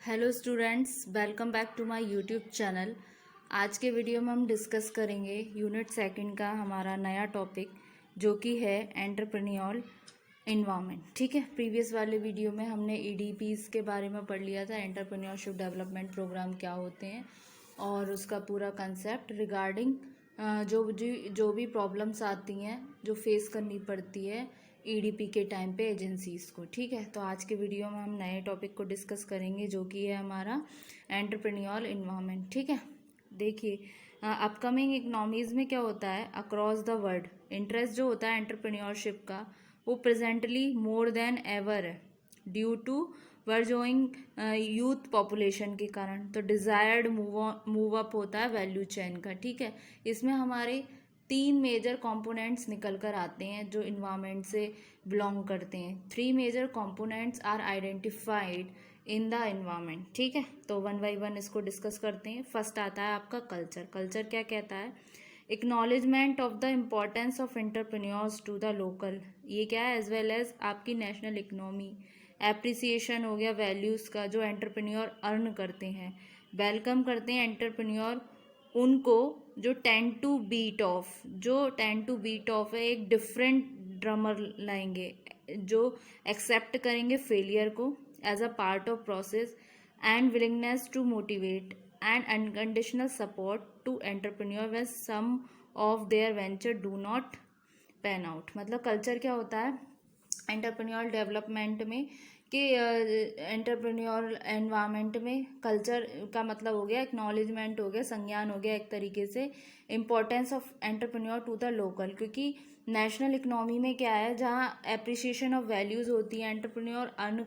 Hello students, welcome back to my YouTube channel. आज के video में हम डिस्कस करेंगे यूनिट सेकंड का हमारा नया टॉपिक जो कि है एंटरप्रेन्योर इन्वायरमेंट। ठीक है, प्रीवियस वाले वीडियो में हमने ईडीपीज के बारे में पढ़ लिया था, एंटरप्रेन्योरशिप डेवलपमेंट प्रोग्राम क्या होते हैं और उसका पूरा कंसेप्ट रिगार्डिंग जो भी प्रॉब्लम्स आती हैं जो फेस करनी पड़ती है ईडीपी के टाइम पे एजेंसीज को। ठीक है, तो आज के वीडियो में हम नए टॉपिक को डिस्कस करेंगे जो कि है हमारा एंटरप्रेन्योर इन्वायरमेंट। ठीक है, देखिए अपकमिंग इकोनॉमीज में क्या होता है, अक्रॉस द वर्ल्ड इंटरेस्ट जो होता है एंटरप्रेन्योरशिप का वो प्रेजेंटली मोर देन एवर है ड्यू टू वर्जोइंग यूथ पॉपुलेशन के कारण। तो डिजायर्ड मूव अप होता है वैल्यू चेन का। ठीक है, इसमें हमारे 3 मेजर कंपोनेंट्स निकल कर आते हैं जो इन्वायरमेंट से बिलोंग करते हैं। 3 major components are identified in the environment. ठीक है, तो वन बाई वन इसको डिस्कस करते हैं। फर्स्ट आता है आपका कल्चर। कल्चर क्या कहता है, acknowledgement of the importance of entrepreneurs to the local, ये क्या है, एज वेल एज आपकी नेशनल इकोनॉमी। एप्रिसिएशन हो गया वैल्यूज़ का जो एंटरप्रेन्योर अर्न करते हैं। वेलकम करते हैं एंटरप्रेन्योर उनको जो टेन टू बीट ऑफ है, एक डिफरेंट ड्रमर लाएंगे जो एक्सेप्ट करेंगे फेलियर को as a part of process and willingness to motivate and unconditional support to entrepreneur when some of their venture do not pan out. मतलब culture क्या होता है एंटरप्रेन्योर डेवलपमेंट में कि एंटरप्रेन्योर एनवायरनमेंट में कल्चर का मतलब हो गया एक्नॉलेजमेंट, हो गया संज्ञान, हो गया एक तरीके से importance of entrepreneur to the local. क्योंकि नेशनल इकोनॉमी में क्या है, जहाँ एप्रिसिएशन ऑफ वैल्यूज़ होती है, एंटरप्रेन्योर अर्न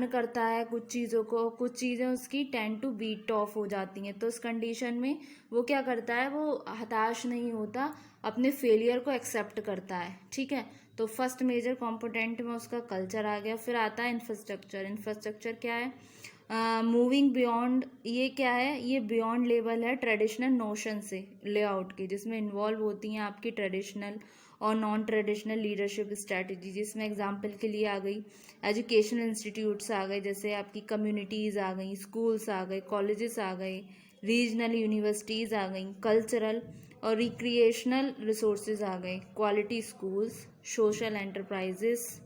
करता है कुछ चीज़ों को, कुछ चीज़ें उसकी टेन टू बीट ऑफ हो जाती हैं। तो इस कंडीशन में वो क्या करता है, वो हताश नहीं होता, अपने फेलियर को एक्सेप्ट करता है। ठीक है, तो फर्स्ट मेजर कंपोनेंट में उसका कल्चर आ गया। फिर आता है इंफ्रास्ट्रक्चर। इंफ्रास्ट्रक्चर क्या है, मूविंग बियॉन्ड, ये क्या है, ये बियॉन्ड लेवल है ट्रेडिशनल नोशन से लेआउट के, जिसमें इन्वॉल्व होती हैं आपकी ट्रेडिशनल और नॉन ट्रेडिशनल लीडरशिप स्ट्रैटेजी। जिसमें एग्जाम्पल के लिए आ गई एजुकेशनल इंस्टीट्यूट्स आ गए, जैसे आपकी कम्युनिटीज़ आ गई, स्कूल्स आ गए, कॉलेजेस आ गए, रीजनल यूनिवर्सिटीज़ आ गई, कल्चरल और रिक्रिएशनल रिसोर्सेज आ गए, क्वालिटी स्कूल्स, सोशल एंटरप्राइजेस,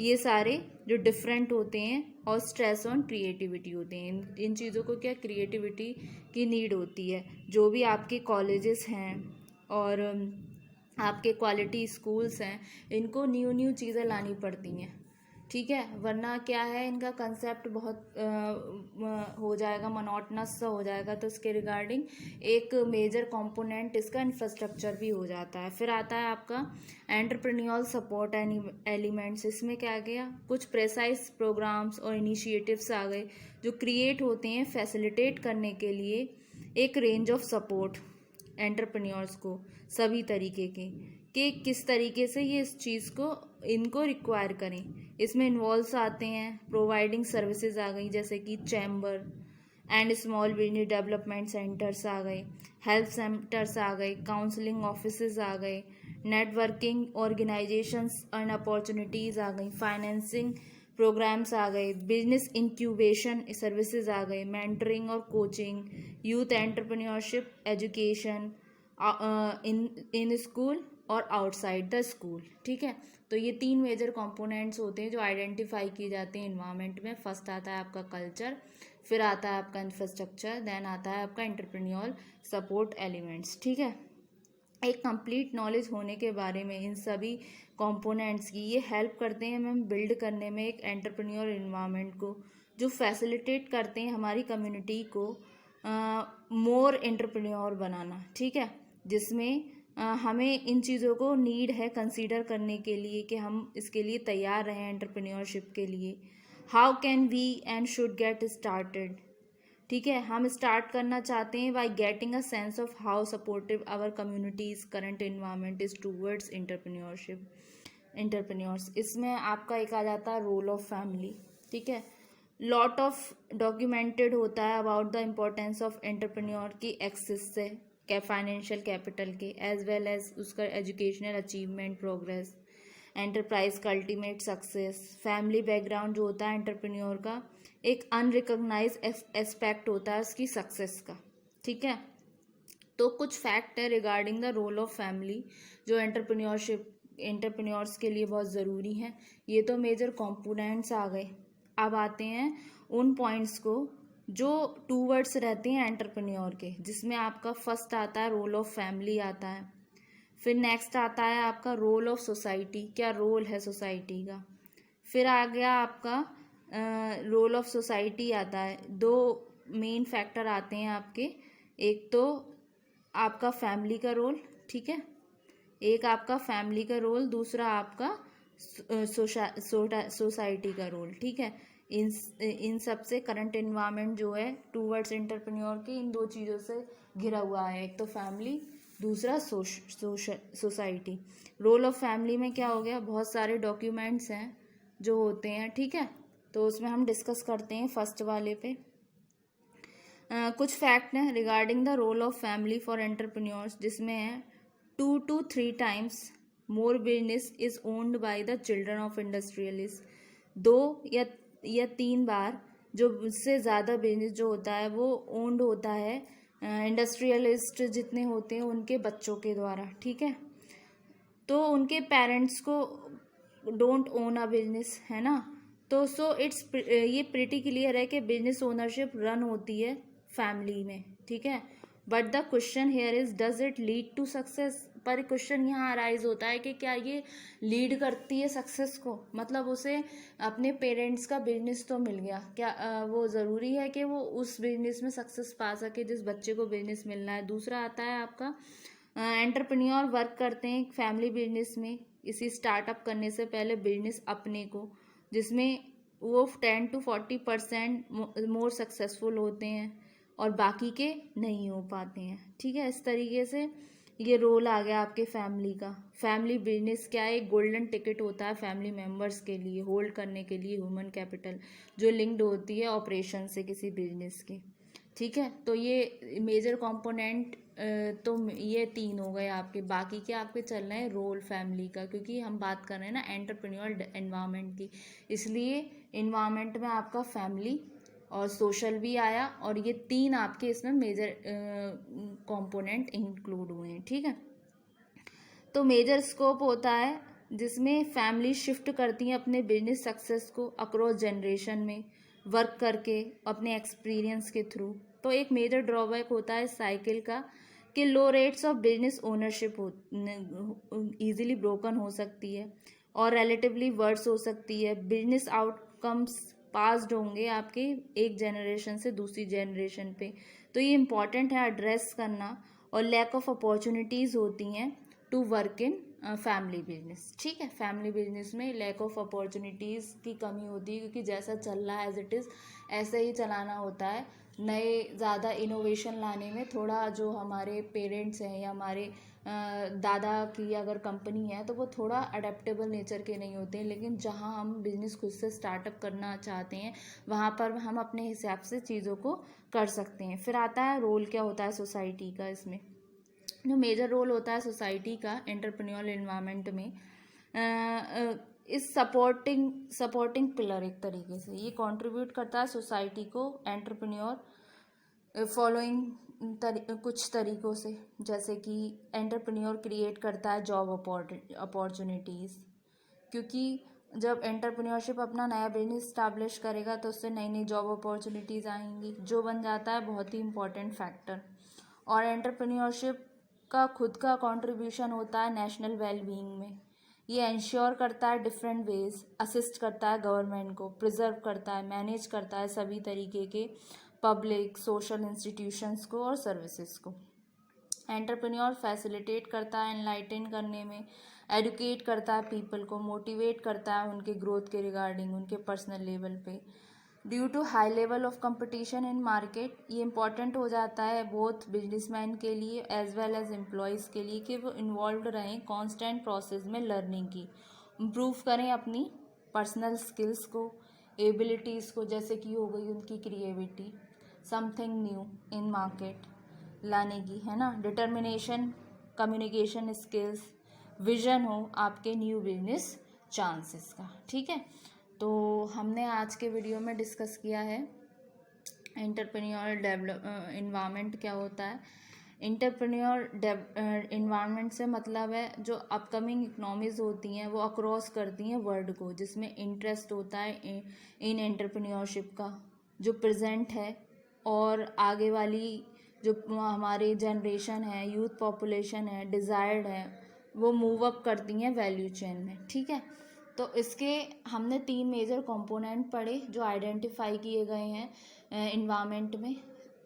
ये सारे जो डिफरेंट होते हैं और स्ट्रेस ऑन क्रिएटिविटी होते हैं। इन चीज़ों को क्या, क्रिएटिविटी की नीड होती है। जो भी आपके कॉलेजेस हैं और आपके क्वालिटी स्कूल्स हैं, इनको न्यू चीज़ें लानी पड़ती हैं। ठीक है, वरना क्या है, इनका कंसेप्ट बहुत हो जाएगा, मोनोटनस सा हो जाएगा। तो इसके रिगार्डिंग एक मेजर कंपोनेंट इसका इंफ्रास्ट्रक्चर भी हो जाता है। फिर आता है आपका एंटरप्रेन्योर सपोर्ट एलिमेंट्स। इसमें क्या गया, कुछ प्रेसाइज प्रोग्राम्स और इनिशिएटिव्स आ गए जो क्रिएट होते हैं फैसिलिटेट करने के लिए एक रेंज ऑफ सपोर्ट एंटरप्रेन्योर्स को, सभी तरीके के कि किस तरीके से ये इस चीज़ को इनको रिक्वायर करें। इसमें इन्वॉल्व आते हैं प्रोवाइडिंग सर्विसेज आ गई, जैसे कि chamber and small business development centres आ गए, हेल्थ सेंटर्स आ गए, काउंसलिंग ऑफिसेज आ गए, नेटवर्किंग ऑर्गेनाइजेशंस एंड अपॉर्चुनिटीज़ आ गई, फाइनेंसिंग प्रोग्राम्स आ गए, बिजनेस इंक्यूबेशन सर्विसेज आ गए, मेंटरिंग और coaching, youth entrepreneurship education in school और आउटसाइड द स्कूल। ठीक है, तो ये 3 मेजर कंपोनेंट्स होते हैं जो आइडेंटिफाई किए जाते हैं इन्वायरमेंट में। फर्स्ट आता है आपका कल्चर, फिर आता है आपका इंफ्रास्ट्रक्चर, देन आता है आपका एंटरप्रेन्योर सपोर्ट एलिमेंट्स। ठीक है, एक कंप्लीट नॉलेज होने के बारे में इन सभी कंपोनेंट्स की, ये हेल्प करते हैं हमें बिल्ड करने में एक एंटरप्रेन्योर इन्वायरमेंट को, जो फैसिलिटेट करते हैं हमारी कम्युनिटी को मोर एंटरप्रेन्योर बनाना। ठीक है, जिसमें हमें इन चीज़ों को नीड है कंसीडर करने के लिए कि हम इसके लिए तैयार रहें एंटरप्रेन्योरशिप के लिए। How can we and should get started. ठीक है, हम स्टार्ट करना चाहते हैं by getting a sense of how supportive our communities current environment is towards entrepreneurs. इसमें आपका एक आ जाता है रोल ऑफ फैमिली। ठीक है, लॉट ऑफ डॉक्यूमेंटेड होता है about the importance of entrepreneur की एक्सेस से फाइनेंशियल कैपिटल के, एज वेल एज उसका एजुकेशनल अचीवमेंट प्रोग्रेस एंटरप्राइज का अल्टीमेट सक्सेस, फैमिली बैकग्राउंड जो होता है एंटरप्रेन्योर का एक अनरिकॉग्नाइज एस्पेक्ट होता है उसकी सक्सेस का, ठीक है। तो कुछ फैक्ट है regarding the role of family जो एंटरप्रेन्योर्स के लिए बहुत ज़रूरी है। ये तो मेजर कंपोनेंट्स आ गए। अब आते हैं उन पॉइंट्स को जो 2 वर्ड्स रहते हैं एंटरप्रेन्योर के, जिसमें आपका फर्स्ट आता है रोल ऑफ फैमिली आता है, फिर नेक्स्ट आता है आपका रोल ऑफ सोसाइटी, क्या रोल है सोसाइटी का, फिर आ गया आपका रोल ऑफ सोसाइटी आता है। 2 मेन फैक्टर आते हैं आपके, एक तो आपका फैमिली का रोल, ठीक है, एक आपका फैमिली का रोल, दूसरा आपका सोसाइटी का रोल, ठीक है। इन सब से करंट इन्वायरमेंट जो है टूवर्ड्स एंटरप्रेन्योर के इन 2 चीज़ों से घिरा हुआ है, एक तो फैमिली, दूसरा सोसाइटी। रोल ऑफ फैमिली में क्या हो गया, बहुत सारे डॉक्यूमेंट्स हैं जो होते हैं, ठीक है, तो उसमें हम डिस्कस करते हैं फर्स्ट वाले पे। कुछ फैक्ट हैं regarding the role of family for entrepreneurs, जिसमें है 2 to 3 times more business is owned by the children of industrialist. 2 या 3 बार जो उससे ज़्यादा बिजनेस जो होता है वो ओन्ड होता है इंडस्ट्रियलिस्ट जितने होते हैं उनके बच्चों के द्वारा, ठीक है। तो उनके पेरेंट्स को डोंट ओन अ बिजनेस, है ना, तो सो इट्स ये प्रिटी क्लियर है कि बिजनेस ओनरशिप रन होती है फैमिली में, ठीक है। But the question here is does it lead to success, पर क्वेश्चन यहाँ अराइज होता है कि क्या ये लीड करती है सक्सेस को, मतलब उसे अपने पेरेंट्स का बिजनेस तो मिल गया, क्या वो ज़रूरी है कि वो उस बिजनेस में सक्सेस पा सके जिस बच्चे को बिजनेस मिलना है। दूसरा आता है आपका एंटरप्रेन्योर वर्क करते हैं एक फैमिली बिजनेस में, इसी स्टार्टअप करने से पहले बिजनेस अपने को, जिसमें वो 10 to 40% मोर सक्सेसफुल होते हैं और बाकी के नहीं हो पाते हैं, ठीक है। इस तरीके से ये रोल आ गया आपके फैमिली का। फैमिली बिजनेस क्या है, एक गोल्डन टिकट होता है फैमिली मेम्बर्स के लिए होल्ड करने के लिए ह्यूमन कैपिटल जो लिंक्ड होती है ऑपरेशन से किसी बिजनेस के, ठीक है। तो ये मेजर कंपोनेंट तो ये 3 हो गए आपके, बाकी के आपके चल रहे हैं रोल फैमिली का, क्योंकि हम बात कर रहे हैं ना एंटरप्रेन्योर एनवायरनमेंट की, इसलिए इन्वायरमेंट में आपका फैमिली और सोशल भी आया और ये 3 आपके इसमें मेजर कंपोनेंट इंक्लूड हुए हैं, ठीक है। तो मेजर स्कोप होता है जिसमें फैमिली शिफ्ट करती हैं अपने बिजनेस सक्सेस को अक्रॉस जनरेशन में वर्क करके अपने एक्सपीरियंस के थ्रू। तो एक मेजर ड्रॉबैक होता है साइकिल का कि low rates of business ownership easily broken हो सकती है और रिलेटिवली वर्स हो सकती है। बिजनेस आउटकम्स पास्ड होंगे आपके एक जनरेशन से दूसरी जनरेशन पे, तो ये इम्पॉर्टेंट है एड्रेस करना। और लैक ऑफ अपॉर्चुनिटीज़ होती हैं to work in family business, ठीक है। फैमिली बिजनेस में लैक ऑफ अपॉर्चुनिटीज़ की कमी होती है क्योंकि जैसा चल रहा है एज इट इज़ ऐसे ही चलाना होता है। नए ज़्यादा इनोवेशन लाने में थोड़ा जो हमारे पेरेंट्स हैं या हमारे दादा की अगर कंपनी है तो वो थोड़ा अडेप्टेबल नेचर के नहीं होते हैं, लेकिन जहाँ हम बिजनेस खुद से स्टार्टअप करना चाहते हैं वहाँ पर हम अपने हिसाब से चीज़ों को कर सकते हैं। फिर आता है रोल क्या होता है सोसाइटी का, इसमें जो मेजर रोल होता है सोसाइटी का एंटरप्रेन्योर एनवायरनमेंट में इस सपोर्टिंग पिलर एक तरीके से ये कंट्रीब्यूट करता है सोसाइटी को एंटरप्रेन्योर फॉलोइंग कुछ तरीकों से, जैसे कि एंटरप्रेन्योर क्रिएट करता है जॉब अपॉर्चुनिटीज़, क्योंकि जब एंटरप्रेन्योरशिप अपना नया बिजनेस स्टैब्लिश करेगा तो उससे नई नई जॉब अपॉर्चुनिटीज़ आएंगी जो बन जाता है बहुत ही इम्पोर्टेंट फैक्टर। और एंटरप्रेन्योरशिप का खुद का कंट्रीब्यूशन होता है नेशनल वेलबींग में, ये इंश्योर करता है डिफरेंट वेज, असिस्ट करता है गवर्नमेंट को, प्रिजर्व करता है, मैनेज करता है सभी तरीके के पब्लिक सोशल इंस्टीट्यूशंस को और सर्विसेज को। एंटरप्रेन्योर फैसिलिटेट करता है एनलाइटन करने में, एडुकेट करता है पीपल को, मोटिवेट करता है उनके ग्रोथ के रिगार्डिंग उनके पर्सनल लेवल पे। Due to high level of competition in market, ये इम्पॉर्टेंट हो जाता है बोथ बिजनेसमैन के लिए एज वेल एज एम्प्लॉयज़ के लिए कि वो इन्वॉल्व रहें कॉन्स्टेंट प्रोसेस में लर्निंग की, इम्प्रूव करें अपनी पर्सनल स्किल्स को, एबिलिटीज़ को, जैसे कि हो गई उनकी creativity, something new in market लाने की, है ना, डिटर्मिनेशन, कम्युनिकेशन स्किल्स, विजन हो आपके न्यू बिजनेस चांसेस का। ठीक है, तो हमने आज के वीडियो में डिस्कस किया है एंटरप्रेन्योर इन्वायरमेंट क्या होता है। एंटरप्रेन्योर इन्वायरमेंट से मतलब है जो अपकमिंग इकनॉमीज होती हैं वो अक्रॉस करती हैं वर्ल्ड को, जिसमें इंटरेस्ट होता है इन एंटरप्रेन्योरशिप का, जो प्रेजेंट है और आगे वाली जो हमारी जनरेशन है, यूथ पॉपुलेशन है, डिज़ायर्ड है, वो मूव अप करती हैं वैल्यू चेन में। ठीक है, तो इसके हमने 3 मेजर कंपोनेंट पढ़े जो आइडेंटिफाई किए गए हैं इन्वायरमेंट में।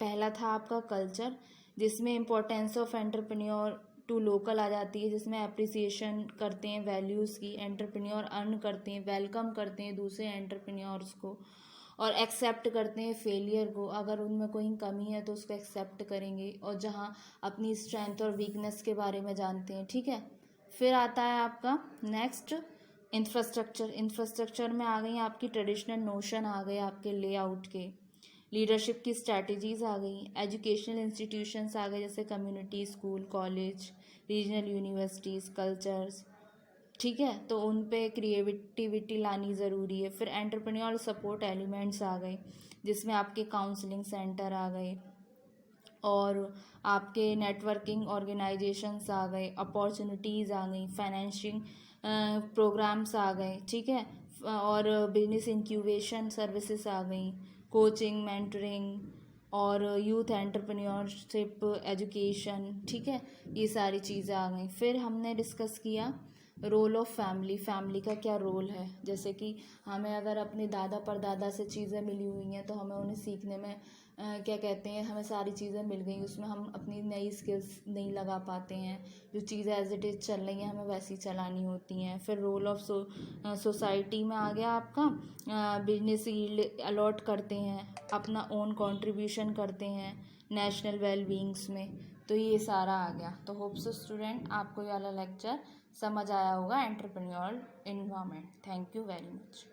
पहला था आपका कल्चर, जिसमें importance of entrepreneur to local आ जाती है, जिसमें अप्रिसिएशन करते हैं वैल्यूज़ की, एंटरप्रेन्योर अर्न करते हैं, वेलकम करते हैं दूसरे एंटरप्रेन्योर्स को, और एक्सेप्ट करते हैं फेलियर को। अगर उनमें कोई कमी है तो उसको एक्सेप्ट करेंगे, और जहाँ अपनी स्ट्रेंथ और वीकनेस के बारे में जानते हैं। ठीक है, फिर आता है आपका नेक्स्ट इंफ्रास्ट्रक्चर। इंफ्रास्ट्रक्चर में आ गई आपकी ट्रेडिशनल नोशन, आ गए आपके लेआउट के, लीडरशिप की स्ट्रैटेजीज़ आ गई, एजुकेशनल इंस्टीट्यूशंस आ गए जैसे community school, college, regional universities, cultures. ठीक है, तो उन पे क्रिएटिविटी लानी ज़रूरी है। फिर एंटरप्रेन्योर सपोर्ट एलिमेंट्स आ गए, जिसमें आपके काउंसलिंग सेंटर आ गए और आपके नेटवर्किंग ऑर्गेनाइजेशंस आ गए, अपॉर्चुनिटीज़ आ गई, फाइनेंशिंग प्रोग्राम्स आ गए। ठीक है, और बिजनेस इंक्यूबेशन सर्विसेज आ गई, कोचिंग, मेंटरिंग और यूथ एंटरप्रेन्योरशिप एजुकेशन। ठीक है, ये सारी चीज़ें आ गई। फिर हमने डिस्कस किया रोल ऑफ फैमिली, फैमिली का क्या रोल है। जैसे कि हमें अगर अपने दादा परदादा से चीज़ें मिली हुई हैं तो हमें उन्हें सीखने में क्या कहते हैं, हमें सारी चीज़ें मिल गई, उसमें हम अपनी नई स्किल्स नहीं लगा पाते हैं, जो चीज़ें एज इट इज़ चल रही हैं हमें वैसी चलानी होती हैं। फिर रोल ऑफ सोसाइटी में आ गया आपका, बिजनेस यील्ड अलॉट करते हैं, अपना ओन कंट्रीब्यूशन करते हैं नेशनल वेलबींग्स में। तो ये सारा आ गया। तो होप सो स्टूडेंट आपको ये वाला लेक्चर समझ आया होगा entrepreneur environment. Thank you very much.